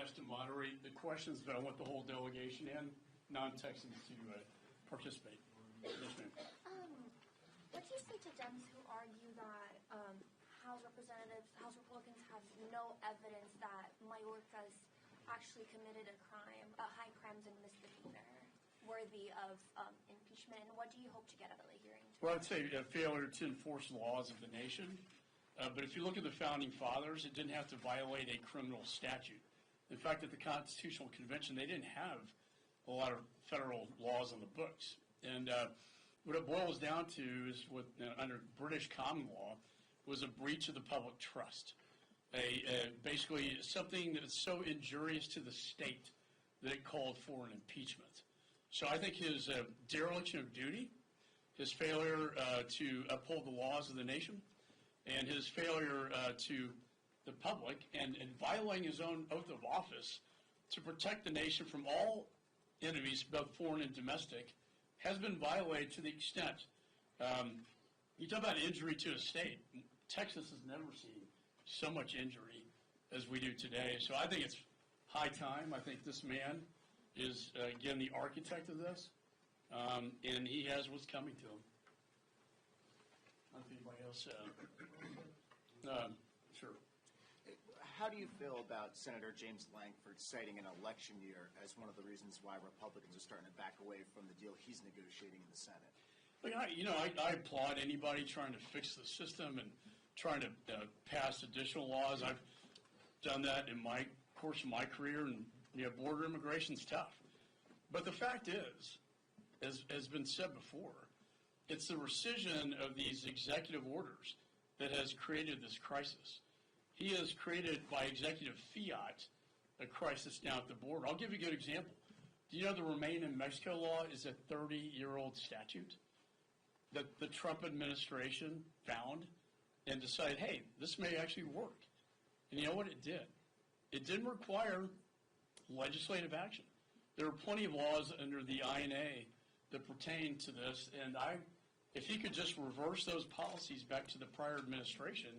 asked to moderate the questions, but I want the whole delegation and non-Texans to participate. Yes, ma'am. What do you say to Dems who argue that House Republicans have no evidence that Mayorkas actually committed a crime, a high crimes and misdemeanor worthy of impeachment? And what do you hope to get out of the hearing? Well, I'd say a failure to enforce the laws of the nation. But if you look at the Founding Fathers, it didn't have to violate a criminal statute. In fact, at the Constitutional Convention, they didn't have a lot of federal laws on the books. And what it boils down to is, under British common law, was a breach of the public trust. Basically something that is so injurious to the state that it called for an impeachment. So I think his dereliction of duty, his failure to uphold the laws of the nation, and his failure to the public, and violating his own oath of office to protect the nation from all enemies, both foreign and domestic, has been violated to the extent. You talk about injury to a state. Texas has never seen so much injury as we do today. So I think it's high time. I think this man is, again, the architect of this, and he has what's coming to him. I don't know if anybody else. Sure. How do you feel about Senator James Lankford citing an election year as one of the reasons why Republicans are starting to back away from the deal he's negotiating in the Senate? Look, I applaud anybody trying to fix the system and trying to pass additional laws. I've done that in my course of my career, and border immigration's tough. But the fact is, as has been said before, it's the rescission of these executive orders that has created this crisis. He has created, by executive fiat, a crisis down at the border. I'll give you a good example. Do you know the Remain in Mexico law is a 30-year-old statute that the Trump administration found and decided, hey, this may actually work. And you know what it did? It didn't require legislative action. There are plenty of laws under the INA that pertain to this, and if he could just reverse those policies back to the prior administration,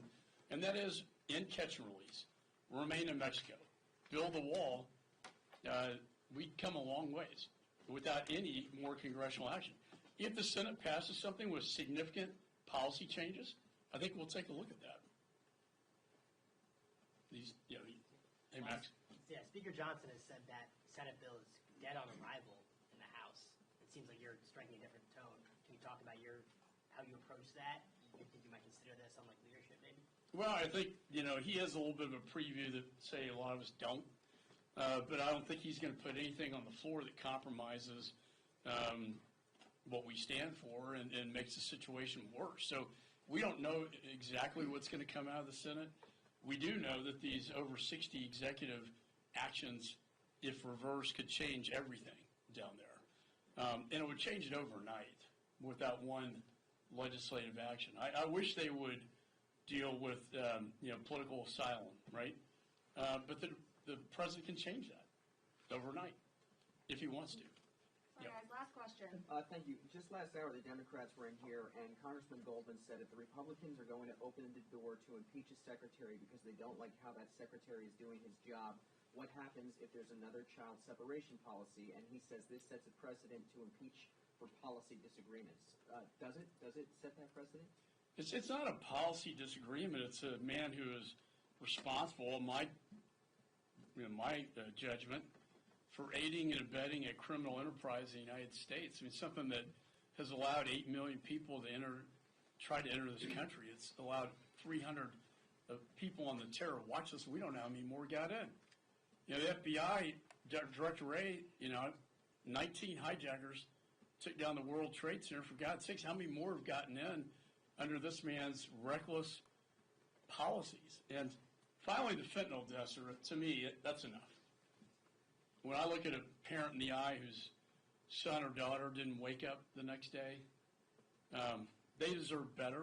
and that is in catch and release, remain in Mexico, build the wall, we'd come a long ways without any more congressional action. If the Senate passes something with significant policy changes, I think we'll take a look at that. Hey, Max. Yeah, Speaker Johnson has said that Senate bill is dead on arrival in the House. It seems like you're striking a different tone. Can you talk about how you approach that? You think you might consider this on leadership, maybe? Well, I think he has a little bit of a preview that say a lot of us don't, but I don't think he's going to put anything on the floor that compromises what we stand for and makes the situation worse. So we don't know exactly what's going to come out of the Senate. We do know that these over 60 executive actions, if reversed, could change everything down there. And it would change it overnight without one legislative action. I wish they would deal with political asylum, right? But the president can change that overnight if he wants to. Sorry, guys, last question. Thank you. Just last hour, the Democrats were in here, and Congressman Goldman said if the Republicans are going to open the door to impeach a secretary because they don't like how that secretary is doing his job, what happens if there's another child separation policy? And he says this sets a precedent to impeach for policy disagreements. Does it set that precedent? It's not a policy disagreement. It's a man who is responsible, in my judgment, for aiding and abetting a criminal enterprise in the United States. I mean, something that has allowed 8 million people to try to enter this country. It's allowed 300 people on the terror watch list. We don't know how many more got in. The FBI, Director Ray, 19 hijackers took down the World Trade Center. For God's sakes, how many more have gotten in under this man's reckless policies? And finally, the fentanyl deaths to me, that's enough. When I look at a parent in the eye whose son or daughter didn't wake up the next day, they deserve better.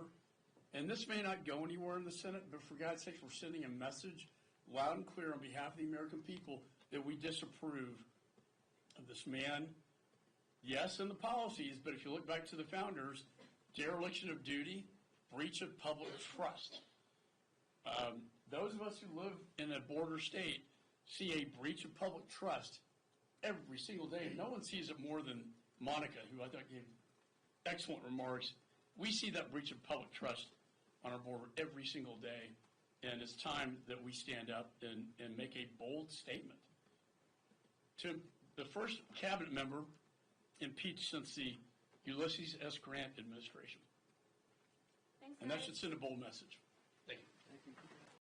And this may not go anywhere in the Senate, but for God's sake, we're sending a message loud and clear on behalf of the American people that we disapprove of this man. Yes, in the policies, but if you look back to the founders, dereliction of duty, breach of public trust. Those of us who live in a border state see a breach of public trust every single day. And no one sees it more than Monica, who I thought gave excellent remarks. We see that breach of public trust on our board every single day, and it's time that we stand up and make a bold statement. To the first cabinet member impeached since the Ulysses S. Grant administration. Thanks, And that guys. should send a bold message.